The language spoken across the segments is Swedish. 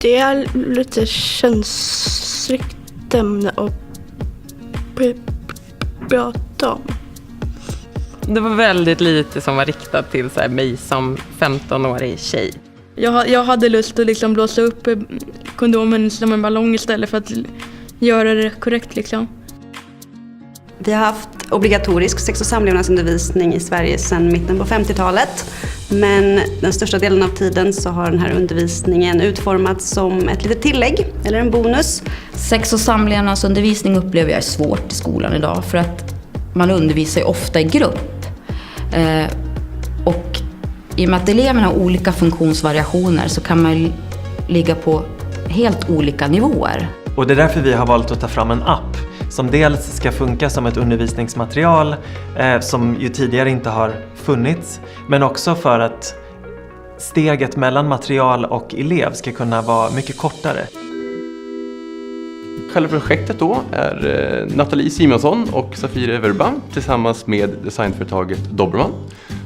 Det är lite känsligt ämne att prata om. Det var väldigt lite som var riktat till så här, mig som 15-årig tjej. Jag hade lust att liksom blåsa upp kondomen som en ballong istället för att göra det korrekt. Liksom. Vi har haft obligatorisk sex- och samlevnadsundervisning i Sverige sedan mitten på 50-talet. Men den största delen av tiden så har den här undervisningen utformats som ett litet tillägg eller en bonus. Sex- och samlevnadsundervisning upplever jag är svårt i skolan idag för att man undervisar ju ofta i grupp. Och i och med att eleverna har olika funktionsvariationer så kan man ligga på helt olika nivåer. Och det är därför vi har valt att ta fram en app som dels ska funka som ett undervisningsmaterial som ju tidigare inte har funnits, men också för att steget mellan material och elev ska kunna vara mycket kortare. Själva projektet då är Nathalie Simonsson och Safira Verba tillsammans med designföretaget Dobermann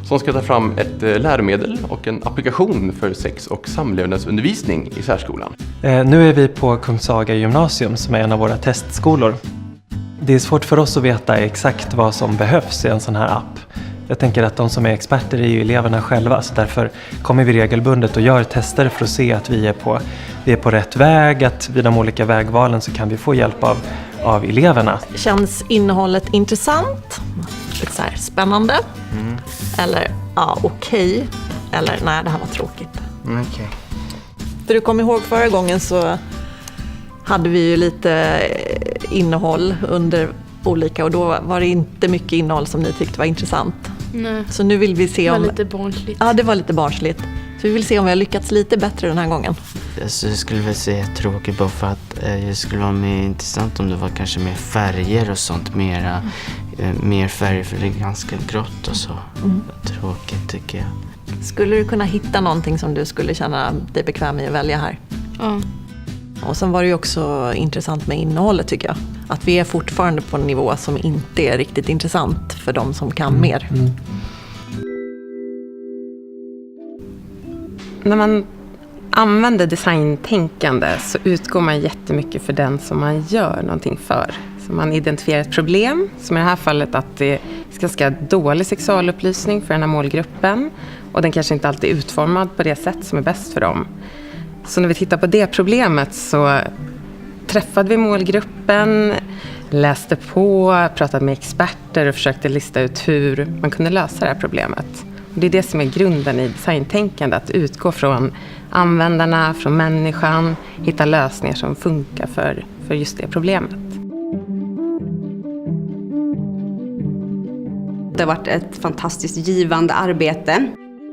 som ska ta fram ett läromedel och en applikation för sex- och samlevnadsundervisning i särskolan. Nu är vi på Kungshaga gymnasium som är en av våra testskolor. Det är svårt för oss att veta exakt vad som behövs i en sån här app. Jag tänker att de som är experter är ju eleverna själva, så därför kommer vi regelbundet och gör tester för att se att vi är på rätt väg, att vid de olika vägvalen så kan vi få hjälp av eleverna. Känns innehållet intressant? Lite så här spännande? Eller okej. Eller nej, det här var tråkigt. Okay. För du kommer ihåg förra gången så hade vi ju lite innehåll under olika och då var det inte mycket innehåll som ni tyckte var intressant. Nej. Så nu vill vi se om... Det var lite barnsligt. Ja, det var lite barnsligt. Så vi vill se om vi har lyckats lite bättre den här gången. Alltså, jag skulle väl säga tråkigt bara för att det skulle vara mer intressant om det var kanske mer färger och sånt. Mer färger för det är ganska grått och så. Tråkigt tycker jag. Skulle du kunna hitta någonting som du skulle känna dig bekväm i att välja här? Ja. Och sen var det ju också intressant med innehållet tycker jag. Att vi är fortfarande på en nivå som inte är riktigt intressant för de som kan mer. När man använder designtänkande så utgår man jättemycket för den som man gör någonting för. Så man identifierar ett problem, som i det här fallet att det är ganska dålig sexualupplysning för den här målgruppen. Och den kanske inte alltid är utformad på det sätt som är bäst för dem. Så när vi tittar på det problemet så träffade vi målgruppen, läste på, pratade med experter och försökte lista ut hur man kunde lösa det här problemet. Och det är det som är grunden i designtänkande, att utgå från användarna, från människan, hitta lösningar som funkar för just det problemet. Det har varit ett fantastiskt givande arbete.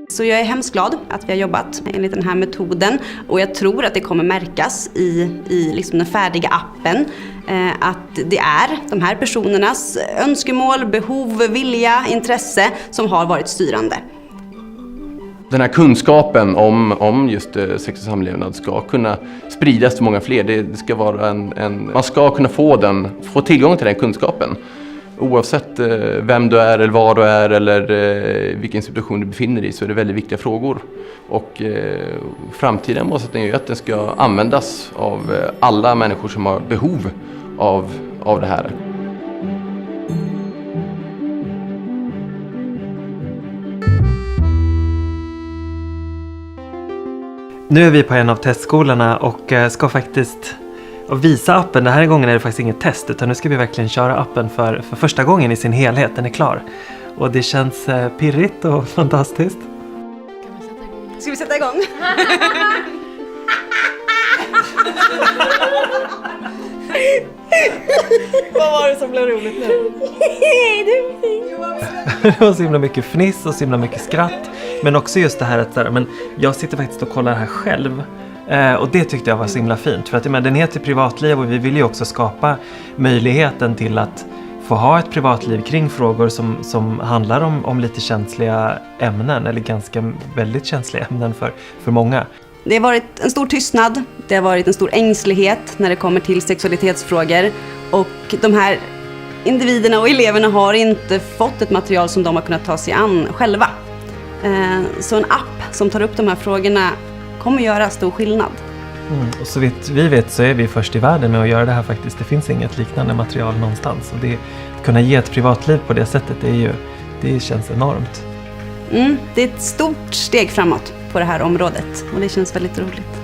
Så jag är hemskt glad att vi har jobbat enligt den här metoden och jag tror att det kommer märkas i liksom den färdiga appen att det är de här personernas önskemål, behov, vilja, intresse som har varit styrande. Den här kunskapen om just sex och samlevnad ska kunna spridas till många fler. Det ska vara man ska kunna få tillgång till den kunskapen. Oavsett vem du är eller var du är eller vilken situation du befinner dig i så är det väldigt viktiga frågor. Och framtiden måste ju att den ska användas av alla människor som har behov av det här. Nu är vi på en av testskolorna och ska faktiskt visa appen. Den här gången är det faktiskt inget test utan nu ska vi verkligen köra appen för första gången i sin helhet. Den är klar. Och det känns pirrigt och fantastiskt. Ska vi sätta igång? Vad var det som blev roligt nu? Det var så himla mycket fniss och så himla mycket skratt. Men också just det här att men jag sitter faktiskt och kollar här själv. Och det tyckte jag var så himla fint. För att den heter privatliv och vi vill ju också skapa möjligheten till att få ha ett privatliv kring frågor som handlar om lite känsliga ämnen. Eller ganska väldigt känsliga ämnen för många. Det har varit en stor tystnad, det har varit en stor ängslighet när det kommer till sexualitetsfrågor. Och de här individerna och eleverna har inte fått ett material som de har kunnat ta sig an själva. Så en app som tar upp de här frågorna kommer göra stor skillnad. Och så vitt vi vet så är vi först i världen med att göra det här faktiskt. Det finns inget liknande material någonstans. Och att kunna ge ett privatliv på det sättet, det känns enormt. Det är ett stort steg framåt på det här området och det känns väldigt roligt.